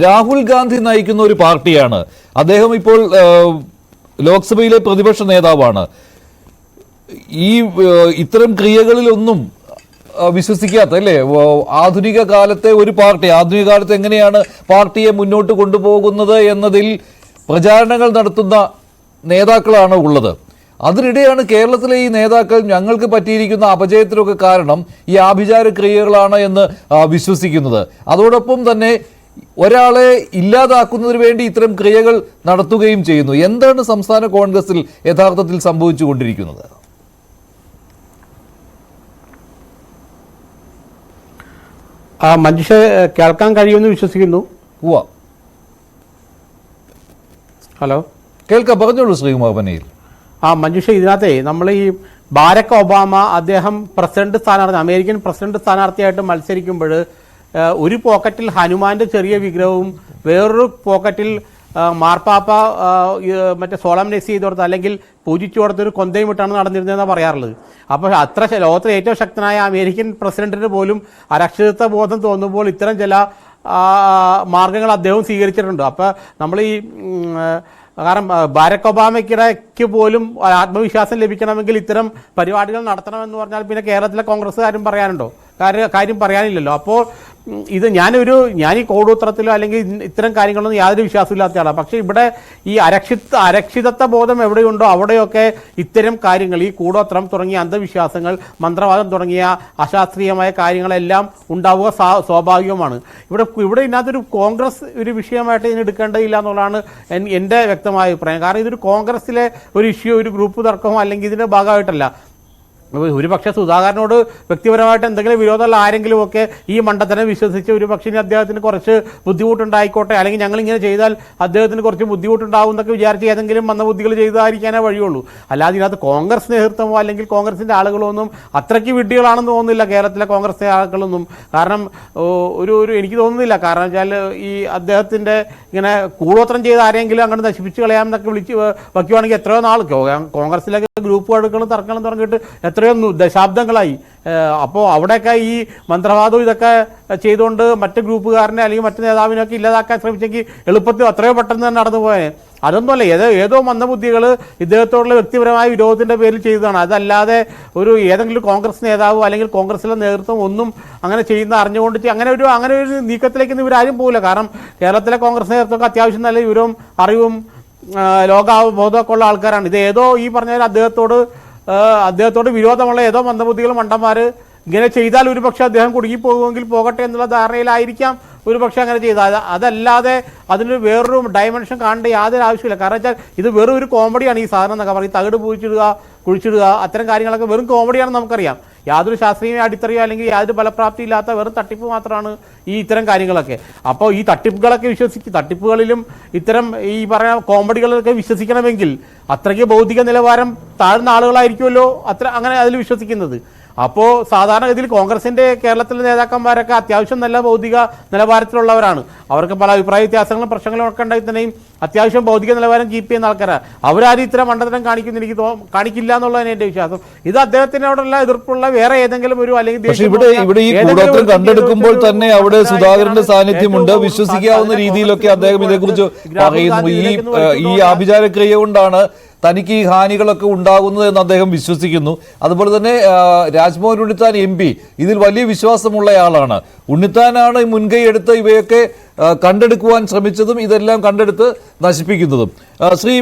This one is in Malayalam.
രാഹുൽ ഗാന്ധി നയിക്കുന്ന ഒരു പാർട്ടിയാണ്. അദ്ദേഹം ഇപ്പോൾ ലോക്സഭയിലെ പ്രതിപക്ഷ നേതാവാണ്. ഈ ഇത്തരം ക്രിയകളിലൊന്നും വിശ്വസിക്കാത്ത അല്ലേ ആധുനിക കാലത്തെ ഒരു പാർട്ടി, ആധുനിക കാലത്ത് എങ്ങനെയാണ് പാർട്ടിയെ മുന്നോട്ട് കൊണ്ടുപോകുന്നത് എന്നതിൽ പ്രചാരണങ്ങൾ നടത്തുന്ന നേതാക്കളാണ് ഉള്ളത്. അതിനിടെയാണ് കേരളത്തിലെ ഈ നേതാക്കൾ ഞങ്ങൾക്ക് പറ്റിയിരിക്കുന്ന അപജയത്തിനൊക്കെ കാരണം ഈ ആഭിചാര ക്രിയകളാണ് എന്ന് വിശ്വസിക്കുന്നത്. അതോടൊപ്പം തന്നെ ഒരാളെ ഇല്ലാതാക്കുന്നതിന് വേണ്ടി ഇത്തരം ക്രിയകൾ നടത്തുകയും ചെയ്യുന്നു. എന്താണ് സംസ്ഥാന കോൺഗ്രസിൽ യഥാർത്ഥത്തിൽ സംഭവിച്ചുകൊണ്ടിരിക്കുന്നത്? മനുഷ്യ കേൾക്കാൻ കഴിയുമെന്ന് വിശ്വസിക്കുന്നു. ഹലോ, കേൾക്കാം, പറഞ്ഞോളൂ ശ്രീകുമാർ പനയിൽ. മനുഷ്യ ഇതിനകത്തെ നമ്മൾ ഈ ബാരക് ഒബാമ അദ്ദേഹം പ്രസിഡന്റ് സ്ഥാനാർത്ഥി, അമേരിക്കൻ പ്രസിഡന്റ് സ്ഥാനാർത്ഥിയായിട്ട് മത്സരിക്കുമ്പോൾ ഒരു പോക്കറ്റിൽ ഹനുമാന്റെ ചെറിയ വിഗ്രഹവും വേറൊരു പോക്കറ്റിൽ മാർപ്പാപ്പ മറ്റേ സോളംനെസ് ചെയ്ത് കൊടുത്ത അല്ലെങ്കിൽ പൂജിച്ചു കൊടുത്തൊരു കൊന്തയും വിട്ടാണ് നടന്നിരുന്നതെന്നാണ് പറയാറുള്ളത്. അപ്പോൾ അത്ര ലോകത്തിലെ ഏറ്റവും ശക്തനായ അമേരിക്കൻ പ്രസിഡന്റിന് പോലും അരക്ഷിതത്വ ബോധം തോന്നുമ്പോൾ ഇത്തരം ചില മാർഗങ്ങൾ അദ്ദേഹം സ്വീകരിച്ചിട്ടുണ്ട്. അപ്പോൾ നമ്മൾ ഈ കാരണം ബാരക് ഒബാമയ്ക്കിടയ്ക്ക് പോലും ആത്മവിശ്വാസം ലഭിക്കണമെങ്കിൽ ഇത്തരം പരിപാടികൾ നടത്തണമെന്ന് പറഞ്ഞാൽ പിന്നെ കേരളത്തിലെ കോൺഗ്രസ്സുകാരും പറയാനുണ്ടോ? കാര്യം പറയാനില്ലല്ലോ. അപ്പോൾ ഇത് ഞാൻ ഈ കോടൂത്രത്തിലോ അല്ലെങ്കിൽ ഇത്തരം കാര്യങ്ങളൊന്നും യാതൊരു വിശ്വാസമില്ലാത്ത ആളാണ്. പക്ഷേ ഇവിടെ ഈ അരക്ഷിതത്വ ബോധം എവിടെയുണ്ടോ അവിടെയൊക്കെ ഇത്തരം കാര്യങ്ങൾ, ഈ കൂടോത്രം തുടങ്ങിയ അന്ധവിശ്വാസങ്ങൾ, മന്ത്രവാദം തുടങ്ങിയ അശാസ്ത്രീയമായ കാര്യങ്ങളെല്ലാം ഉണ്ടാവുക സ്വാഭാവികമാണ്. ഇവിടെ ഇതിനകത്തൊരു കോൺഗ്രസ് ഒരു വിഷയമായിട്ട് ഇതിന് എടുക്കേണ്ടതില്ല എന്നുള്ളതാണ് എൻ്റെ വ്യക്തമായ അഭിപ്രായം. കാരണം ഇതൊരു കോൺഗ്രസിലെ ഒരു ഇഷ്യൂ, ഒരു ഗ്രൂപ്പ് തർക്കമോ അല്ലെങ്കിൽ ഇതിൻ്റെ ഭാഗമായിട്ടല്ല. ഒരുപക്ഷെ സുധാകരനോട് വ്യക്തിപരമായിട്ട് എന്തെങ്കിലും വിരോധമുള്ള ആരെങ്കിലും ഒക്കെ ഈ മണ്ടത്തരം വിശ്വസിച്ച് ഒരുപക്ഷെ അദ്ദേഹത്തിന് കുറച്ച് ബുദ്ധിമുട്ടുണ്ടായിക്കോട്ടെ, അല്ലെങ്കിൽ ഞങ്ങളിങ്ങനെ ചെയ്താൽ അദ്ദേഹത്തിന് കുറച്ച് ബുദ്ധിമുട്ടുണ്ടാവും എന്നൊക്കെ വിചാരിച്ച് ഏതെങ്കിലും മന്ദബുദ്ധികൾ ചെയ്തായിരിക്കാനേ വഴിയുള്ളൂ. അല്ലാതെ ഇതിനകത്ത് കോൺഗ്രസ് നേതൃത്വമോ അല്ലെങ്കിൽ കോൺഗ്രസിൻ്റെ ആളുകളോ ഒന്നും അത്രയ്ക്ക് വിഡ്ഢികളാണെന്ന് തോന്നുന്നില്ല കേരളത്തിലെ കോൺഗ്രസ് ആളുകളൊന്നും. കാരണം എനിക്ക് തോന്നുന്നില്ല. കാരണം വെച്ചാൽ ഈ അദ്ദേഹത്തിൻ്റെ ഇങ്ങനെ കൂടോത്രം ചെയ്ത് ആരെങ്കിലും അങ്ങോട്ട് നശിപ്പിച്ച് കളയാമെന്നൊക്കെ വിളിച്ച് വയ്ക്കുവാണെങ്കിൽ എത്രയോ നാൾ കോൺഗ്രസിലൊക്കെ ഗ്രൂപ്പുകളും തർക്കങ്ങളും തുടങ്ങിയിട്ട് എത്രയോ ദശാബ്ദങ്ങളായി. അപ്പോൾ അവിടെയൊക്കെ ഈ മന്ത്രവാദവും ഇതൊക്കെ ചെയ്തുകൊണ്ട് മറ്റ് ഗ്രൂപ്പുകാരനെ അല്ലെങ്കിൽ മറ്റ് നേതാവിനൊക്കെ ഇല്ലാതാക്കാൻ ശ്രമിച്ചെങ്കിൽ എളുപ്പത്തിൽ അത്രയോ പെട്ടെന്ന് തന്നെ നടന്നു പോയേ. അതൊന്നുമല്ല, ഏതോ മന്ദബുദ്ധികൾ ഇദ്ദേഹത്തോടുള്ള വ്യക്തിപരമായ വിരോധത്തിൻ്റെ പേരിൽ ചെയ്തതാണ്. അതല്ലാതെ ഏതെങ്കിലും കോൺഗ്രസ് നേതാവോ അല്ലെങ്കിൽ കോൺഗ്രസിലെ നേതൃത്വം ഒന്നും അങ്ങനെ ചെയ്യുന്ന അറിഞ്ഞുകൊണ്ട് അങ്ങനെ ഒരു നീക്കത്തിലേക്ക് ഇവരാരും പോകില്ല. കാരണം കേരളത്തിലെ കോൺഗ്രസ് നേതൃത്വമൊക്കെ അത്യാവശ്യം നല്ല വിവരവും അറിവും ലോകാവബോധമൊക്കെ ഉള്ള ആൾക്കാരാണ്. ഇത് ഏതോ ഈ പറഞ്ഞ അദ്ദേഹത്തോട് വിരോധമുള്ള ഏതോ മന്ദബുദ്ധികൾ മണ്ടന്മാർ ഇങ്ങനെ ചെയ്താൽ ഒരുപക്ഷെ അദ്ദേഹം കുടുങ്ങിപ്പോകുമെങ്കിൽ പോകട്ടെ എന്നുള്ള ധാരണയിലായിരിക്കാം ഒരുപക്ഷെ അങ്ങനെ ചെയ്താൽ. അതല്ലാതെ അതിന് വേറൊരു ഡയമെൻഷൻ കാണേണ്ട യാതൊരു ആവശ്യമില്ല. കാരണം വെച്ചാൽ ഇത് വെറും ഒരു കോമഡിയാണ്. ഈ സാധനം എന്നൊക്കെ പറയും, തകിട് കുഴിച്ചിടുക അത്തരം കാര്യങ്ങളൊക്കെ വെറും കോമഡിയാണെന്ന് നമുക്കറിയാം. യാതൊരു ശാസ്ത്രീയ അടിത്തറയോ അല്ലെങ്കിൽ യാതൊരു ഫലപ്രാപ്തി ഇല്ലാത്ത വെറും തട്ടിപ്പ് മാത്രമാണ് ഇത്തരം കാര്യങ്ങളൊക്കെ. അപ്പോൾ ഈ തട്ടിപ്പുകളൊക്കെ തട്ടിപ്പുകളിലും ഇത്തരം ഈ പറയുന്ന കോമഡികളൊക്കെ വിശ്വസിക്കണമെങ്കിൽ അത്രയ്ക്ക് ബൗദ്ധിക നിലവാരം താഴ്ന്ന ആളുകളായിരിക്കുമല്ലോ അങ്ങനെ അതിൽ വിശ്വസിക്കുന്നത്. അപ്പോൾ സാധാരണഗതിയിൽ കോൺഗ്രസിൻ്റെ കേരളത്തിലെ നേതാക്കന്മാരൊക്കെ അത്യാവശ്യം നല്ല ബൗദ്ധിക നിലവാരത്തിലുള്ളവരാണ്. അവർക്ക് പല അഭിപ്രായ വ്യത്യാസങ്ങളും പ്രശ്നങ്ങളും ഒക്കെ ഉണ്ടെങ്കിൽ തന്നെയും അത്യാവശ്യം ഭൗതിക നിലവാരം കീപ്പ് ചെയ്യുന്ന ആൾക്കാരാണ്. അവരാരും ഇത്തരം മണ്ഡലം കാണിക്കില്ല എന്നുള്ളതാണ് എൻ്റെ വിശ്വാസം. ഇത് അദ്ദേഹത്തിനോടുള്ള എതിർപ്പുള്ള വേറെ ഏതെങ്കിലും ഒരു അല്ലെങ്കിൽ ഇവിടെ ഈ കൂടോത്രം കണ്ടെടുക്കുമ്പോൾ തന്നെ അവിടെ സുധാകരന്റെ സാന്നിധ്യമുണ്ട്. വിശ്വസിക്കാവുന്ന രീതിയിലൊക്കെ അദ്ദേഹം ഇതേക്കുറിച്ച് പറയുന്നു. ഈ ആഭിചാരക്രിയ കൊണ്ടാണ് തനിക്ക് ഈ ഹാനികളൊക്കെ ഉണ്ടാകുന്നത് എന്ന് അദ്ദേഹം വിശ്വസിക്കുന്നു. അതുപോലെ തന്നെ രാജ്മോഹൻ ഉണ്ണിത്താൻ MP ഇതിൽ വലിയ വിശ്വാസമുള്ളയാളാണ്. ഉണ്ണിത്താനാണ് മുൻകൈ എടുത്ത് ഇവയൊക്കെ കണ്ടെടുക്കുവാൻ ശ്രമിച്ചതും ഇതെല്ലാം കണ്ടെടുത്ത് നശിപ്പിക്കുന്നതും. ശ്രീ